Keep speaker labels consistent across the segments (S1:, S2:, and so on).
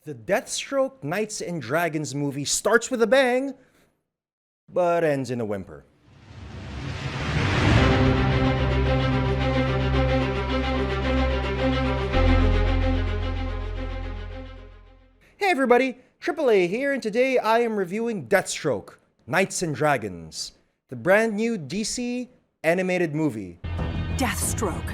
S1: The Deathstroke Knights and Dragons movie starts with a bang, but ends in a whimper. Hey everybody, AAA here, and today I am reviewing Deathstroke Knights and Dragons, the brand new DC animated movie.
S2: Deathstroke.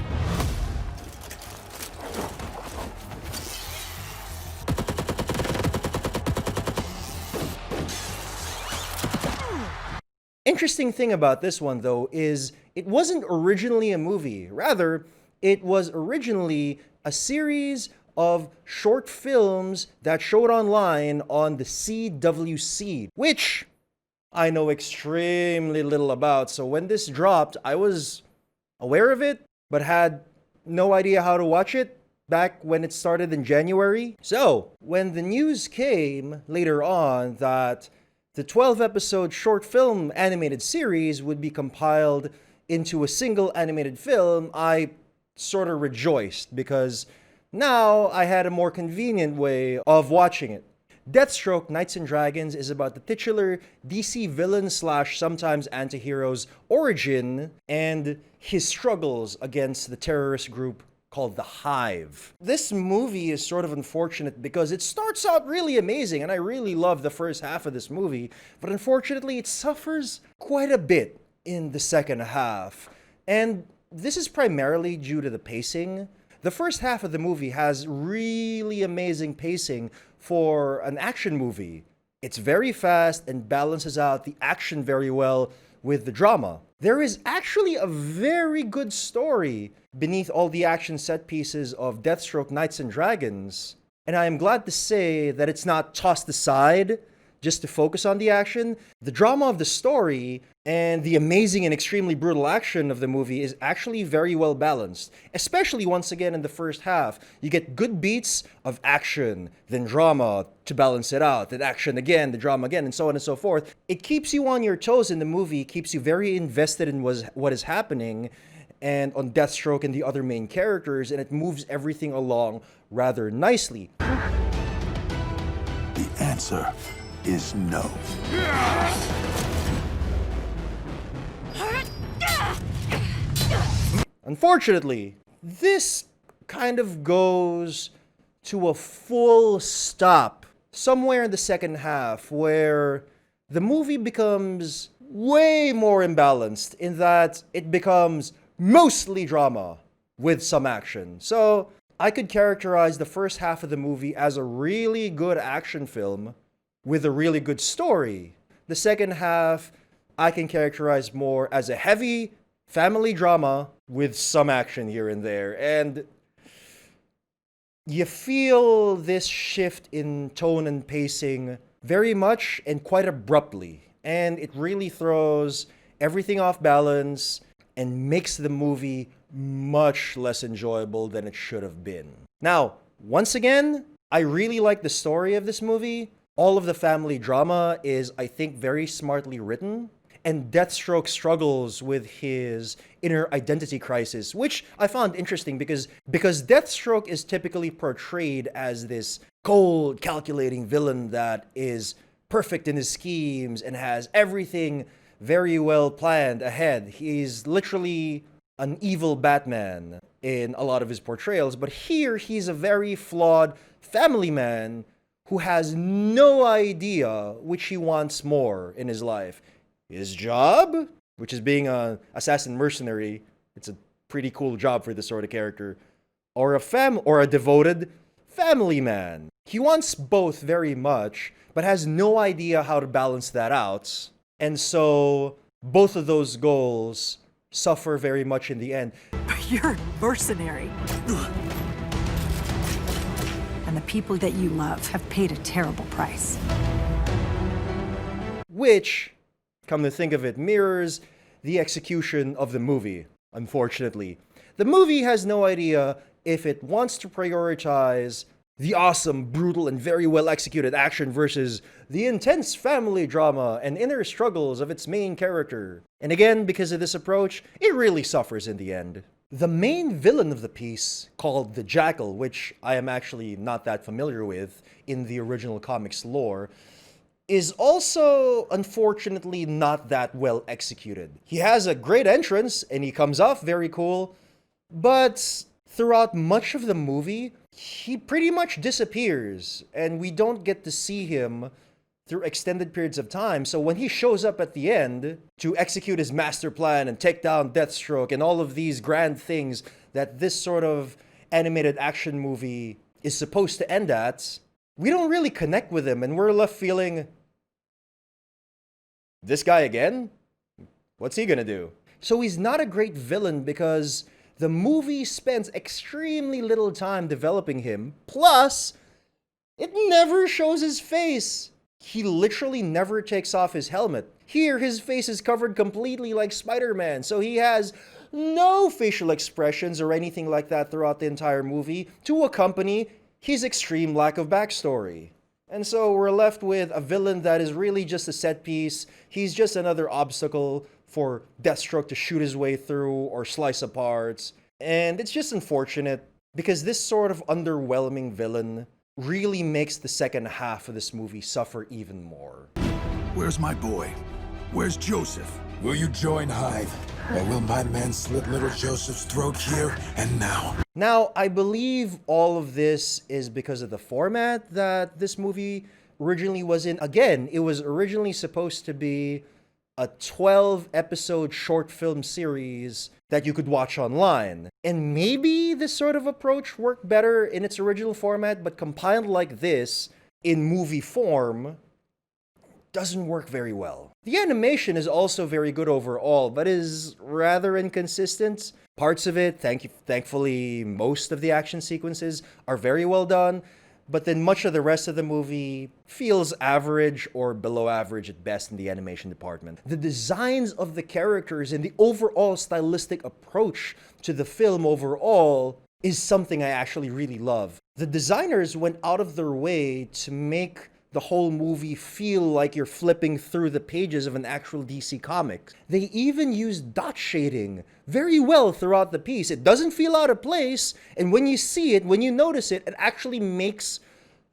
S1: Interesting thing about this one, though, is it wasn't originally a movie. Rather, it was originally a series of short films that showed online on the CWC, which I know extremely little about. So when this dropped, I was aware of it, but had no idea how to watch it back when it started in January. So when the news came later on that the 12-episode short film animated series would be compiled into a single animated film, I sort of rejoiced because now I had a more convenient way of watching it. Deathstroke Knights and Dragons is about the titular DC villain slash sometimes anti-hero's origin and his struggles against the terrorist group called the Hive. This movie is sort of unfortunate because it starts out really amazing and I really love the first half of this movie, but unfortunately it suffers quite a bit in the second half. And this is primarily due to the pacing. The first half of the movie has really amazing pacing for an action movie. It's very fast and balances out the action very well with the drama. There is actually a very good story beneath all the action set pieces of Deathstroke Knights and Dragons, and I am glad to say that it's not tossed aside just to focus on the action. The drama of the story and the amazing and extremely brutal action of the movie is actually very well balanced, especially once again in the first half. You get good beats of action, then drama to balance it out, then action again, the drama again, and so on and so forth. It keeps you on your toes in the movie, keeps you very invested in what is happening, and on Deathstroke and the other main characters, and it moves everything along rather nicely.
S3: The answer is no.
S1: Unfortunately, this kind of goes to a full stop somewhere in the second half where the movie becomes way more imbalanced in that it becomes mostly drama with some action. So I could characterize the first half of the movie as a really good action film with a really good story. The second half I can characterize more as a heavy family drama with some action here and there. And you feel this shift in tone and pacing very much and quite abruptly. And it really throws everything off balance and makes the movie much less enjoyable than it should have been. Now, once again, I really like the story of this movie. All of the family drama is, I think, very smartly written. And Deathstroke struggles with his inner identity crisis, which I found interesting because Deathstroke is typically portrayed as this cold, calculating villain that is perfect in his schemes and has everything very well planned ahead. He's literally an evil Batman in a lot of his portrayals, but here he's a very flawed family man who has no idea which he wants more in his life. His job, which is being an assassin mercenary. It's a pretty cool job for this sort of character. Or a devoted family man. He wants both very much, but has no idea how to balance that out. And so both of those goals suffer very much in the end.
S2: But you're a mercenary. And the people that you love have paid a terrible price.
S1: Which, come to think of it, mirrors the execution of the movie, unfortunately. The movie has no idea if it wants to prioritize the awesome, brutal, and very well executed action versus the intense family drama and inner struggles of its main character. And again, because of this approach, it really suffers in the end. The main villain of the piece, called the Jackal, which I am actually not that familiar with in the original comics lore, is also, unfortunately, not that well executed. He has a great entrance, and he comes off very cool, but throughout much of the movie, he pretty much disappears, and we don't get to see him through extended periods of time. So when he shows up at the end to execute his master plan and take down Deathstroke and all of these grand things that this sort of animated action movie is supposed to end at, we don't really connect with him, and we're left feeling, this guy again? What's he gonna do? So he's not a great villain because the movie spends extremely little time developing him, plus it never shows his face. He literally never takes off his helmet. Here, his face is covered completely like Spider-Man, so he has no facial expressions or anything like that throughout the entire movie to accompany his extreme lack of backstory. And so we're left with a villain that is really just a set piece. He's just another obstacle for Deathstroke to shoot his way through or slice apart. And it's just unfortunate because this sort of underwhelming villain really makes the second half of this movie suffer even more.
S3: Where's my boy? Where's Joseph?
S4: Will you join Hyde? Or will my men slit little Joseph's throat here and now?
S1: Now, I believe all of this is because of the format that this movie originally was in. Again, it was originally supposed to be a 12-episode short film series that you could watch online. And maybe this sort of approach worked better in its original format, but compiled like this in movie form doesn't work very well. The animation is also very good overall, but is rather inconsistent. Parts of it, thankfully, most of the action sequences are very well done, but then much of the rest of the movie feels average or below average at best in the animation department. The designs of the characters and the overall stylistic approach to the film overall is something I actually really love. The designers went out of their way to make the whole movie feel like you're flipping through the pages of an actual DC comic. They even used dot shading very well throughout the piece. It doesn't feel out of place, and when you see it, when you notice it, it actually makes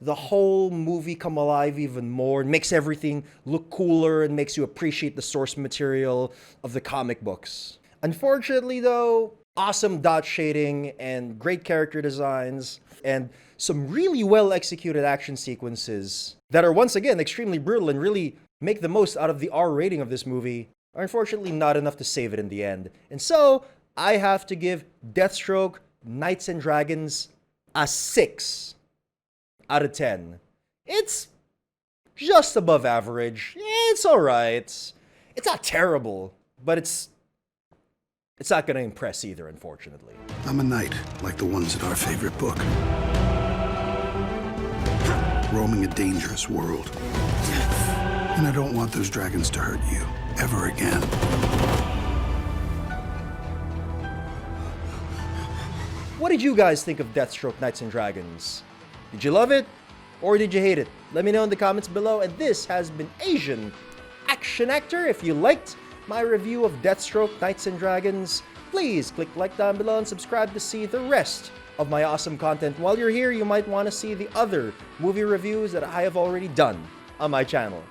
S1: the whole movie come alive even more. It makes everything look cooler and makes you appreciate the source material of the comic books. Unfortunately though, awesome dot shading and great character designs and some really well executed action sequences that are once again extremely brutal and really make the most out of the R rating of this movie are unfortunately not enough to save it in the end. And so I have to give Deathstroke Knights and Dragons a 6 out of 10. It's just above average. It's alright. It's not terrible, but it's not gonna impress either, unfortunately.
S3: I'm a knight, like the ones in our favorite book. Roaming a dangerous world. And I don't want those dragons to hurt you, ever again.
S1: What did you guys think of Deathstroke Knights and Dragons? Did you love it? Or did you hate it? Let me know in the comments below. And this has been Asian Action Actor. If you liked my review of Deathstroke Knights and Dragons, please click like down below and subscribe to see the rest of my awesome content. While you're here, you might want to see the other movie reviews that I have already done on my channel.